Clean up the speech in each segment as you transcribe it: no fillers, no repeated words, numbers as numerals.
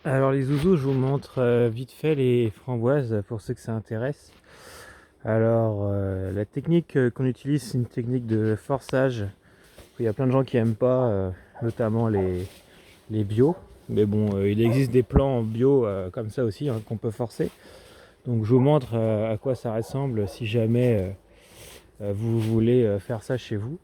Alors les zouzous, je vous montre vite fait les framboises pour ceux que ça intéresse. Alors la technique qu'on utilise, c'est une technique de forçage. Il y a plein de gens qui aiment pas, notamment les bio. Mais bon, il existe des plants en bio comme ça aussi hein, qu'on peut forcer. Donc je vous montre à quoi ça ressemble si jamais vous voulez faire ça chez vous.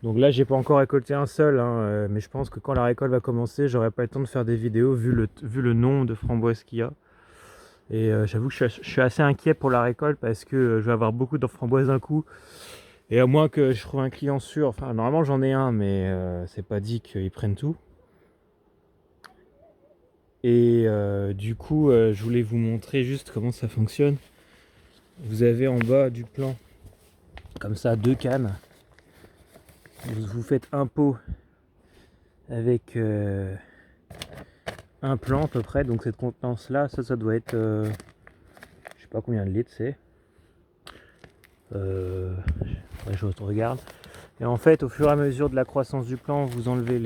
Donc là, j'ai pas encore récolté un seul, hein, mais je pense que quand la récolte va commencer, j'aurai pas le temps de faire des vidéos vu le nombre de framboises qu'il y a. Et j'avoue que je suis assez inquiet pour la récolte parce que je vais avoir beaucoup de framboises d'un coup. Et à moins que je trouve un client sûr, enfin normalement j'en ai un, mais c'est pas dit qu'ils prennent tout. Et du coup, je voulais vous montrer juste comment ça fonctionne. Vous avez en bas du plan, comme ça, deux cannes. Vous faites un pot avec un plan à peu près. Donc cette contenance là, ça doit être, je sais pas combien de litres c'est. Je regarde. Et en fait, au fur et à mesure de la croissance du plant, vous enlevez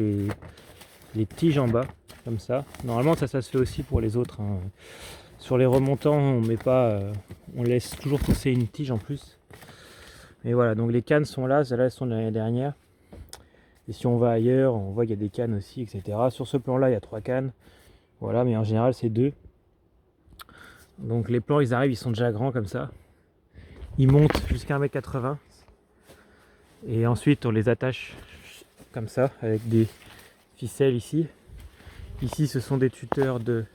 les tiges en bas, comme ça. Normalement, ça se fait aussi pour les autres, hein. Sur les remontants, on met pas, on laisse toujours pousser une tige en plus. Et voilà, donc les cannes sont là, celles-là sont de l'année dernière. Et si on va ailleurs, on voit qu'il y a des cannes aussi, etc. Sur ce plan-là, il y a 3 cannes. Voilà, mais en général, c'est 2. Donc les plants, ils arrivent, ils sont déjà grands comme ça. Ils montent jusqu'à 1,80 m. Et ensuite, on les attache comme ça, avec des ficelles ici. Ici, ce sont des tuteurs de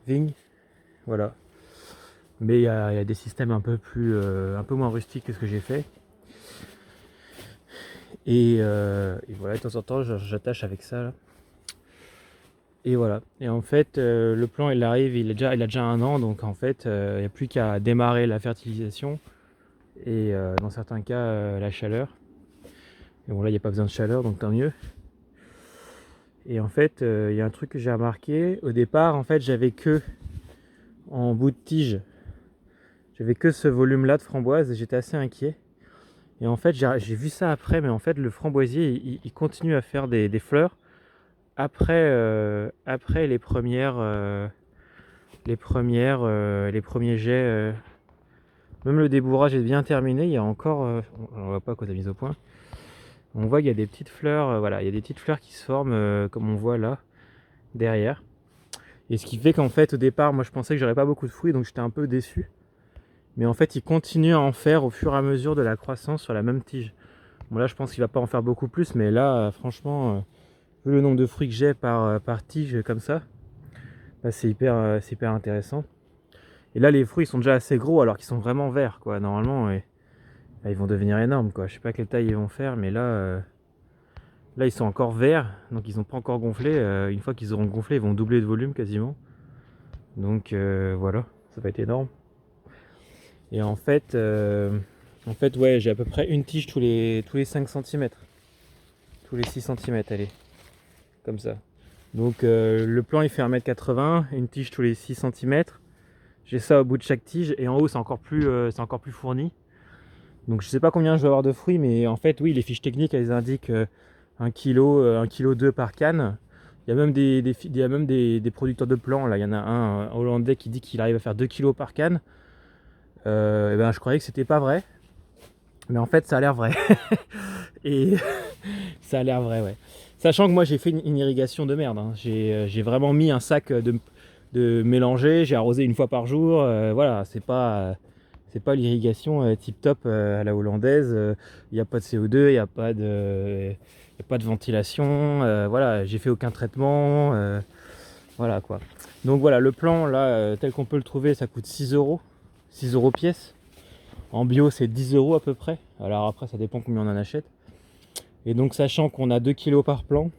vigne. Voilà. Mais il y a des systèmes un peu moins rustiques que ce que j'ai fait. Et voilà, de temps en temps, j'attache avec ça. Là. Et voilà. Et en fait, le plant, il arrive, il a déjà 1 an. Donc en fait, il n'y a plus qu'à démarrer la fertilisation. Et dans certains cas, la chaleur. Et bon, là, il n'y a pas besoin de chaleur, donc tant mieux. Et en fait, il y a un truc que j'ai remarqué. Au départ, en fait, j'avais que en bout de tige, j'avais que ce volume-là de framboises et j'étais assez inquiet. Et en fait, j'ai vu ça après, mais en fait, le framboisier, il continue à faire des fleurs après les premiers jets. Même le débourrage est bien terminé. Il y a encore, on ne voit pas à cause de la mise au point. On voit qu'il y a des petites fleurs, voilà, il y a des petites fleurs qui se forment, comme on voit là, derrière. Et ce qui fait qu'en fait, au départ, moi je pensais que j'aurais pas beaucoup de fruits, donc j'étais un peu déçu. Mais en fait, il continue à en faire au fur et à mesure de la croissance sur la même tige. Bon là, je pense qu'il va pas en faire beaucoup plus, mais là, franchement, vu le nombre de fruits que j'ai par tige comme ça, bah, c'est hyper intéressant. Et là, les fruits sont déjà assez gros alors qu'ils sont vraiment verts, quoi. Normalement, ils vont devenir énormes, quoi. Je sais pas quelle taille ils vont faire, mais là, ils sont encore verts, donc ils n'ont pas encore gonflé. Une fois qu'ils auront gonflé, ils vont doubler de volume quasiment. Donc voilà, ça va être énorme. Et en fait ouais, j'ai à peu près une tige tous les 5 cm. Tous les 6 cm, allez. Comme ça. Donc le plan il fait 1,80 m, une tige tous les 6 cm. J'ai ça au bout de chaque tige et en haut c'est encore plus fourni. Donc je sais pas combien je vais avoir de fruits, mais en fait oui, les fiches techniques elles indiquent 1 kg, 1,2 kg par canne. Il y a même il y a même des producteurs de plants, là il y en a un hollandais qui dit qu'il arrive à faire 2 kg par canne. Et ben, je croyais que c'était pas vrai, mais en fait ça a l'air vrai. Et ça a l'air vrai, ouais. Sachant que moi j'ai fait une irrigation de merde, hein. J'ai vraiment mis un sac de mélanger, j'ai arrosé une fois par jour, voilà, c'est pas l'irrigation tip top à la hollandaise. Il n'y a pas de CO2, il n'y a pas de ventilation, voilà, j'ai fait aucun traitement, voilà quoi. Donc voilà, le plan là, tel qu'on peut le trouver, ça coûte 6 euros, 6 euros pièce. En bio, c'est 10 euros à peu près. Alors après, ça dépend combien on en achète. Et donc, sachant qu'on a 2 kilos par plan,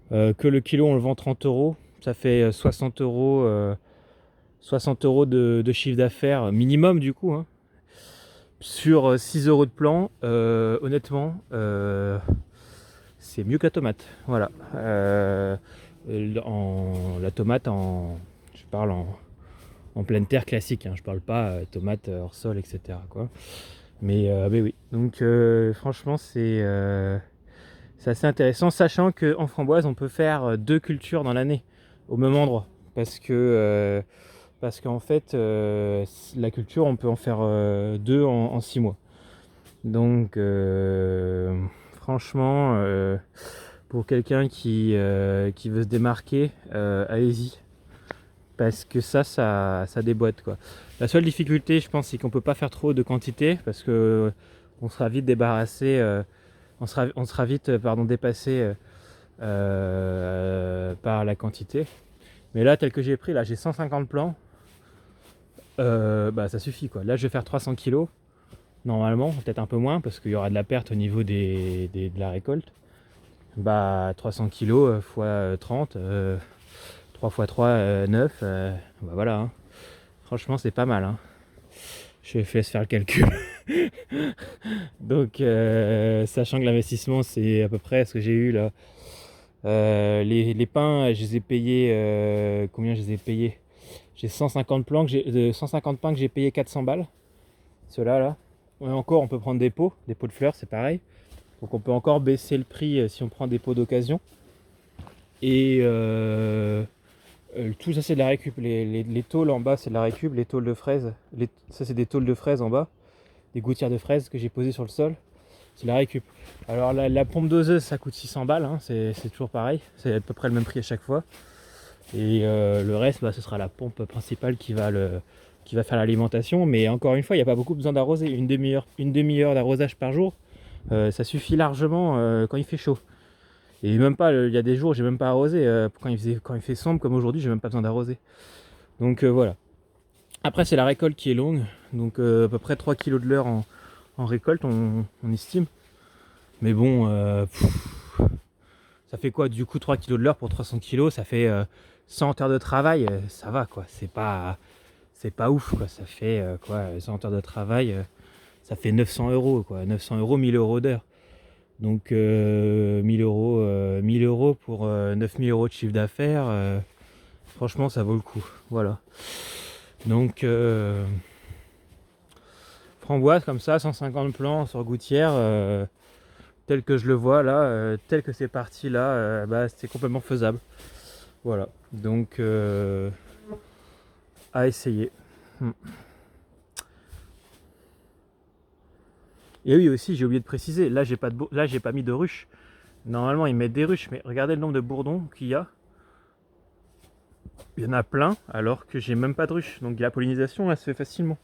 que le kilo on le vend 30 euros, ça fait 60 euros de chiffre d'affaires minimum du coup, hein. Sur 6 euros de plan, honnêtement, c'est mieux que la tomate. Voilà. La tomate, je parle en pleine terre classique, hein. Je parle pas tomate hors sol, etc. quoi. Mais oui. Donc franchement, C'est assez intéressant, sachant qu'en framboise, on peut faire 2 cultures dans l'année au même endroit. Parce qu'en fait, la culture, on peut en faire 2 en 6 mois. Donc, franchement, pour quelqu'un qui veut se démarquer, allez-y. Parce que ça déboîte, quoi. La seule difficulté, je pense, c'est qu'on peut pas faire trop de quantité parce que on sera vite débarrassé, on sera vite dépassé par la quantité. Mais là, tel que j'ai pris, là j'ai 150 plants, bah ça suffit, quoi. Là je vais faire 300 kilos normalement, peut-être un peu moins parce qu'il y aura de la perte au niveau de la récolte. Bah 300 kilos fois 30, 3 x 3, 9, bah voilà, hein. Franchement c'est pas mal, hein. Je laisse faire le calcul. Donc sachant que l'investissement c'est à peu près ce que j'ai eu là. Les pains, je les ai payés, combien je les ai payés? J'ai 150 plants que j'ai 150 pains que j'ai payé 400 balles. Ceux-là là. Ouais, encore on peut prendre des pots de fleurs, c'est pareil. Donc on peut encore baisser le prix si on prend des pots d'occasion. Et tout ça c'est de la récup. Les tôles en bas c'est de la récup, les tôles de fraises. Ça c'est des tôles de fraises en bas. Des gouttières de fraises que j'ai posées sur le sol. C'est la récup. Alors la pompe doseuse ça coûte 600 balles, hein, c'est toujours pareil, c'est à peu près le même prix à chaque fois. Et le reste bah, ce sera la pompe principale qui va faire l'alimentation. Mais encore une fois, il n'y a pas beaucoup besoin d'arroser. Une demi-heure d'arrosage par jour, ça suffit largement quand il fait chaud. Et même pas, il y a des jours j'ai même pas arrosé. Quand il fait sombre comme aujourd'hui, j'ai même pas besoin d'arroser. Donc voilà. Après c'est la récolte qui est longue, donc à peu près 3 kg de l'heure en récolte on estime. Mais bon, ça fait quoi du coup 3 kg de l'heure pour 300 kg, ça fait 100 heures de travail, ça va quoi, c'est pas ouf quoi, ça fait quoi, 100 heures de travail, ça fait 900 euros quoi, 900 euros, 1000 euros d'heure. Donc 1000 euros pour 9000 euros de chiffre d'affaires, franchement ça vaut le coup, voilà. Donc framboise comme ça, 150 plants sur gouttière, tel que je le vois là, tel que c'est parti là, bah, c'est complètement faisable. Voilà, donc à essayer. Et oui aussi, j'ai oublié de préciser, là j'ai pas mis de ruches. Normalement ils mettent des ruches, mais regardez le nombre de bourdons qu'il y a. Il y en a plein alors que j'ai même pas de ruche. Donc la pollinisation elle se fait facilement.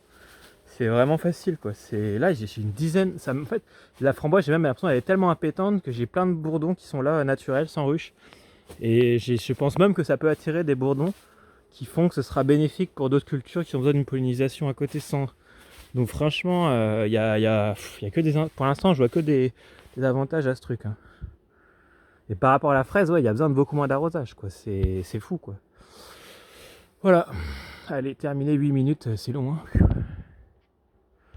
C'est vraiment facile quoi. Là j'ai une dizaine. En fait, la framboise j'ai même l'impression qu'elle est tellement appétante que j'ai plein de bourdons qui sont là naturels, sans ruche. Et je pense même que ça peut attirer des bourdons qui font que ce sera bénéfique pour d'autres cultures qui ont besoin d'une pollinisation à côté sans. Donc franchement, y a que des. Pour l'instant, je vois que des avantages à ce truc, hein. Et par rapport à la fraise, ouais, il y a besoin de beaucoup moins d'arrosage, quoi. C'est fou, quoi. Voilà. Allez, terminé 8 minutes, c'est long, hein.